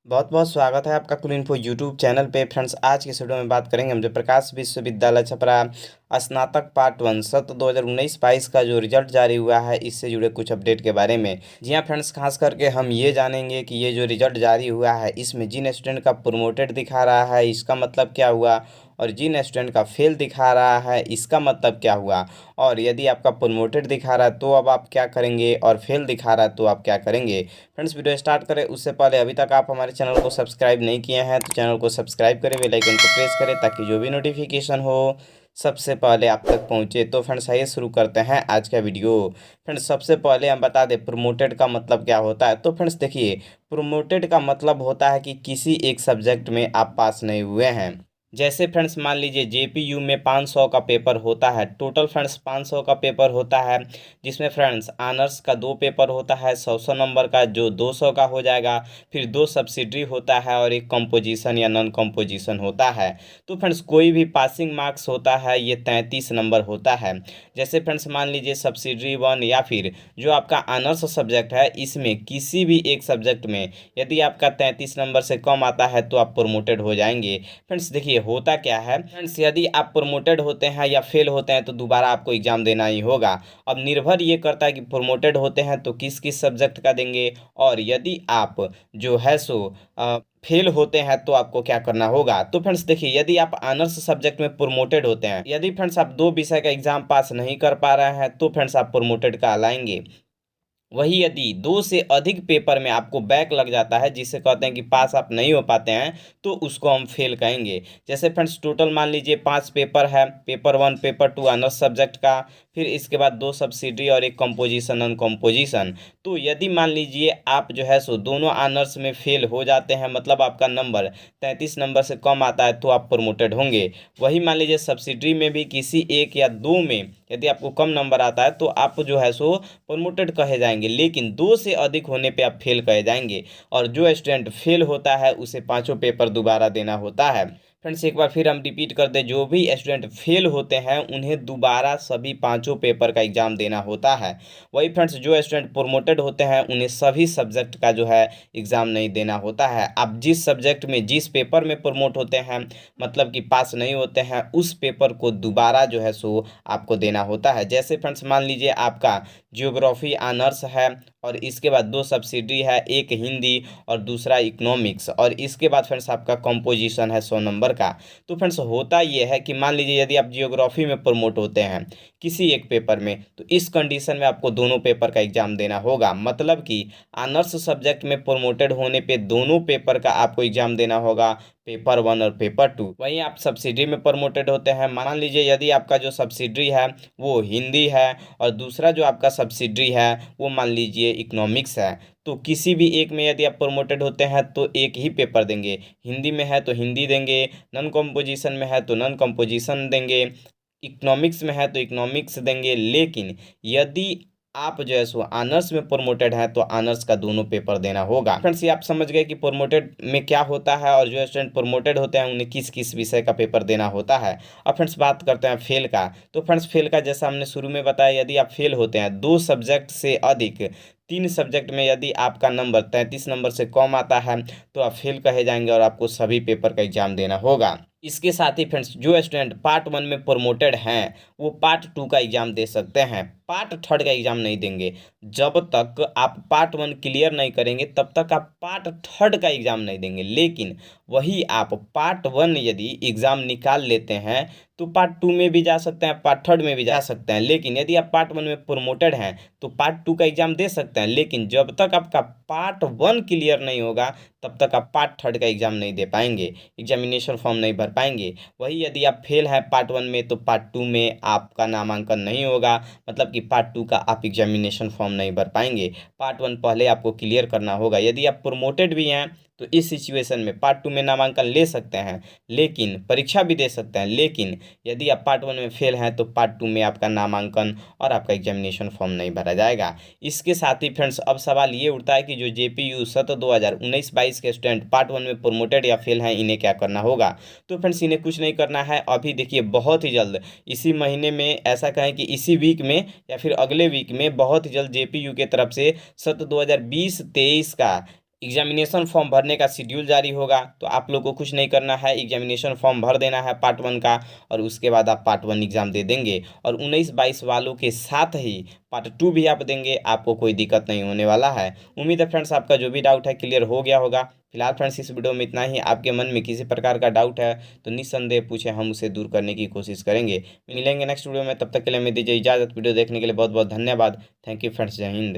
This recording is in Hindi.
बहुत बहुत स्वागत है आपका कुल इन्फो यूट्यूब चैनल पे। फ्रेंड्स, आज की इस वीडियो में बात करेंगे हम जो प्रकाश विश्वविद्यालय छपरा स्नातक पार्ट 1 सत्र 2019-22 का जो रिजल्ट जारी हुआ है, इससे जुड़े कुछ अपडेट के बारे में। जी हाँ फ्रेंड्स, खास करके हम ये जानेंगे कि ये जो रिजल्ट जारी हुआ है, इसमें जिन स्टूडेंट का प्रोमोटेड दिखा रहा है इसका मतलब क्या हुआ, और जिन स्टूडेंट का फेल दिखा रहा है इसका मतलब क्या हुआ, और यदि आपका प्रोमोटेड दिखा रहा है तो अब आप क्या करेंगे, और फेल दिखा रहा है तो आप क्या करेंगे। फ्रेंड्स, वीडियो स्टार्ट करें उससे पहले अभी तक आप हमारे चैनल को सब्सक्राइब नहीं किए हैं तो चैनल को सब्सक्राइब करें, बेल आइकन को प्रेस करें ताकि जो भी नोटिफिकेशन हो सबसे पहले आप तक पहुंचे। तो फ्रेंड्स, आइए शुरू करते हैं आज का वीडियो। फ्रेंड्स, सबसे पहले हम बता दें प्रोमोटेड का मतलब क्या होता है। तो फ्रेंड्स देखिए, प्रोमोटेड का मतलब होता है कि किसी एक सब्जेक्ट में आप पास नहीं हुए हैं। जैसे फ्रेंड्स मान लीजिए जेपीयू में 500 का पेपर होता है, टोटल फ्रेंड्स 500 का पेपर होता है, जिसमें फ्रेंड्स ऑनर्स का 2 पेपर होता है 100 नंबर का, जो 200 का हो जाएगा। फिर 2 सब्सिडरी होता है और एक कंपोजिशन या नॉन कंपोजिशन होता है। तो फ्रेंड्स कोई भी पासिंग मार्क्स होता है ये 33 नंबर होता है। जैसे फ्रेंड्स मान लीजिए सब्सिडरी 1 या फिर जो आपका ऑनर्स सब्जेक्ट है, इसमें किसी भी एक सब्जेक्ट में यदि आपका 33 नंबर से कम आता है तो आप प्रोमोटेड हो जाएंगे। फ्रेंड्स देखिए, होता क्या है फ्रेंड्स, यदि आप प्रोमोटेड होते हैं या फेल होते हैं तो दोबारा आपको एग्जाम देना ही होगा। अब निर्भर ये करता है कि प्रोमोटेड होते हैं तो किस किस सब्जेक्ट का देंगे, और यदि आप जो है सो फेल होते हैं तो आपको क्या करना होगा। तो फ्रेंड्स देखिए, यदि आप ऑनर्स सब्जेक्ट में प्रोमोटेड होते हैं, यदि फ्रेंड्स आप 2 विषय का एग्जाम पास नहीं कर पा रहे हैं तो फ्रेंड्स आप प्रोमोटेड का लाएंगे। वही यदि 2 से अधिक पेपर में आपको बैक लग जाता है, जिसे कहते हैं कि पास आप नहीं हो पाते हैं, तो उसको हम फेल कहेंगे। जैसे फ्रेंड्स टोटल मान लीजिए 5 पेपर है, पेपर 1 पेपर 2 ऑनर्स सब्जेक्ट का, फिर इसके बाद 2 सब्सिडरी और एक कंपोजिशन नॉन कंपोजिशन। तो यदि मान लीजिए आप जो है सो दोनों ऑनर्स में फेल हो जाते हैं, मतलब आपका नंबर 33 नंबर से कम आता है, तो आप प्रमोटेड होंगे। वही मान लीजिए सब्सिडरी में भी किसी एक या दो में यदि आपको कम नंबर आता है तो आप जो है सो प्रमोटेड कहे जाएंगे, लेकिन 2 से अधिक होने पे आप फेल कहे जाएंगे। और जो स्टूडेंट फेल होता है उसे 5 पेपर दोबारा देना होता है। फ्रेंड्स एक बार फिर हम रिपीट कर दें, जो भी स्टूडेंट फेल होते हैं उन्हें दोबारा सभी 5 पेपर का एग्जाम देना होता है। वही फ्रेंड्स जो स्टूडेंट प्रोमोटेड होते हैं उन्हें सभी सब्जेक्ट का जो है एग्जाम नहीं देना होता है। आप जिस सब्जेक्ट में जिस पेपर में प्रमोट होते हैं, मतलब कि पास नहीं होते हैं, उस पेपर को दोबारा जो है सो आपको देना होता है। जैसे फ्रेंड्स मान लीजिए आपका जियोग्राफी ऑनर्स है, और इसके बाद 2 सब्सिडी है, एक हिंदी और दूसरा इकोनॉमिक्स, और इसके बाद फ्रेंड्स आपका कंपोजिशन है 100 नंबर का। तो फ्रेंड्स होता ये है कि मान लीजिए यदि आप जियोग्राफी में प्रमोट होते हैं किसी एक पेपर में, तो इस कंडीशन में आपको दोनों पेपर का एग्जाम देना होगा। मतलब कि ऑनर्स सब्जेक्ट में प्रमोटेड होने पे दोनों पेपर का आपको एग्जाम देना होगा, पेपर 1 और पेपर 2। वहीं आप सब्सिडी में प्रमोटेड होते हैं, मान लीजिए यदि आपका जो सब्सिडी है वो हिंदी है और दूसरा जो आपका सब्सिडी है वो मान लीजिए इकोनॉमिक्स है, तो किसी भी एक में यदि आप प्रमोटेड होते हैं तो एक ही पेपर देंगे। हिंदी में है तो हिंदी देंगे, नॉन कंपोजिशन में है तो नॉन कंपोजिशन देंगे, इकोनॉमिक्स में है तो इकोनॉमिक्स देंगे। लेकिन यदि आप जो है सो ऑनर्स में प्रमोटेड हैं तो ऑनर्स का दोनों पेपर देना होगा। फ्रेंड्स ये आप समझ गए कि प्रमोटेड में क्या होता है, और जो स्टूडेंट प्रमोटेड होते हैं उन्हें किस किस विषय का पेपर देना होता है। अब फ्रेंड्स बात करते हैं फेल का। तो फ्रेंड्स फेल का जैसा हमने शुरू में बताया, यदि आप फेल होते हैं 2 सब्जेक्ट से अधिक, 3 सब्जेक्ट में यदि आपका नंबर 33 नंबर से कम आता है तो आप फेल कहे जाएंगे और आपको सभी पेपर का एग्जाम देना होगा। इसके साथ ही फ्रेंड्स जो स्टूडेंट पार्ट 1 में प्रमोटेड हैं वो पार्ट 2 का एग्जाम दे सकते हैं, पार्ट 3 का एग्जाम नहीं देंगे। जब तक आप पार्ट 1 क्लियर नहीं करेंगे तब तक आप पार्ट 3 का एग्जाम नहीं देंगे। लेकिन वही आप पार्ट 1 यदि एग्जाम निकाल लेते हैं तो पार्ट 2 में भी जा सकते हैं, पार्ट 3 में भी जा सकते हैं। लेकिन यदि आप पार्ट 1 में प्रमोटेड हैं तो पार्ट 2 का एग्जाम दे सकते हैं, लेकिन जब तक आपका पार्ट 1 क्लियर नहीं होगा तब तक आप पार्ट 3 का एग्जाम नहीं दे पाएंगे, एग्जामिनेशन फॉर्म नहीं भर पाएंगे। वही यदि आप फेल हैं पार्ट 1 में तो पार्ट 2 में आपका नामांकन नहीं होगा, मतलब कि पार्ट 2 का आप एग्जामिनेशन फॉर्म नहीं भर पाएंगे। पार्ट 1 पहले आपको क्लियर करना होगा। यदि आप प्रमोटेड भी हैं तो इस सिचुएशन में पार्ट 2 में नामांकन ले सकते हैं, लेकिन परीक्षा भी दे सकते हैं। लेकिन यदि आप पार्ट 1 में फेल हैं तो पार्ट 2 में आपका नामांकन और आपका एग्जामिनेशन फॉर्म नहीं भरा जाएगा। इसके साथ ही फ्रेंड्स अब सवाल ये उठता है कि जो जेपीयू सत्र 2019-22 के स्टूडेंट पार्ट 1 में प्रमोटेड या फेल हैं इन्हें क्या करना होगा। तो फ्रेंड्स इन्हें कुछ नहीं करना है। अभी देखिए बहुत ही जल्द इसी महीने में, ऐसा कहें कि इसी वीक में या फिर अगले वीक में, बहुत ही जल्द जेपीयू के तरफ से सत्र 2020-23 का एग्जामिनेशन फॉर्म भरने का शेड्यूल जारी होगा, तो आप लोग को कुछ नहीं करना है, एग्जामिनेशन फॉर्म भर देना है पार्ट 1 का, और उसके बाद आप पार्ट 1 एग्ज़ाम दे देंगे। और 19-22 वालों के साथ ही पार्ट 2 भी आप देंगे, आपको कोई दिक्कत नहीं होने वाला है। उम्मीद है फ्रेंड्स आपका जो भी डाउट है क्लियर हो गया होगा। फिलहाल फ्रेंड्स इस वीडियो में इतना ही। आपके मन में किसी प्रकार का डाउट है तो निस्संदेह पूछें, हम उसे दूर करने की कोशिश करेंगे। मिलेंगे नेक्स्ट वीडियो में, तब तक के लिए हमें दीजिए इजाज़त। वीडियो देखने के लिए बहुत बहुत धन्यवाद। थैंक यू फ्रेंड्स, जय हिंद।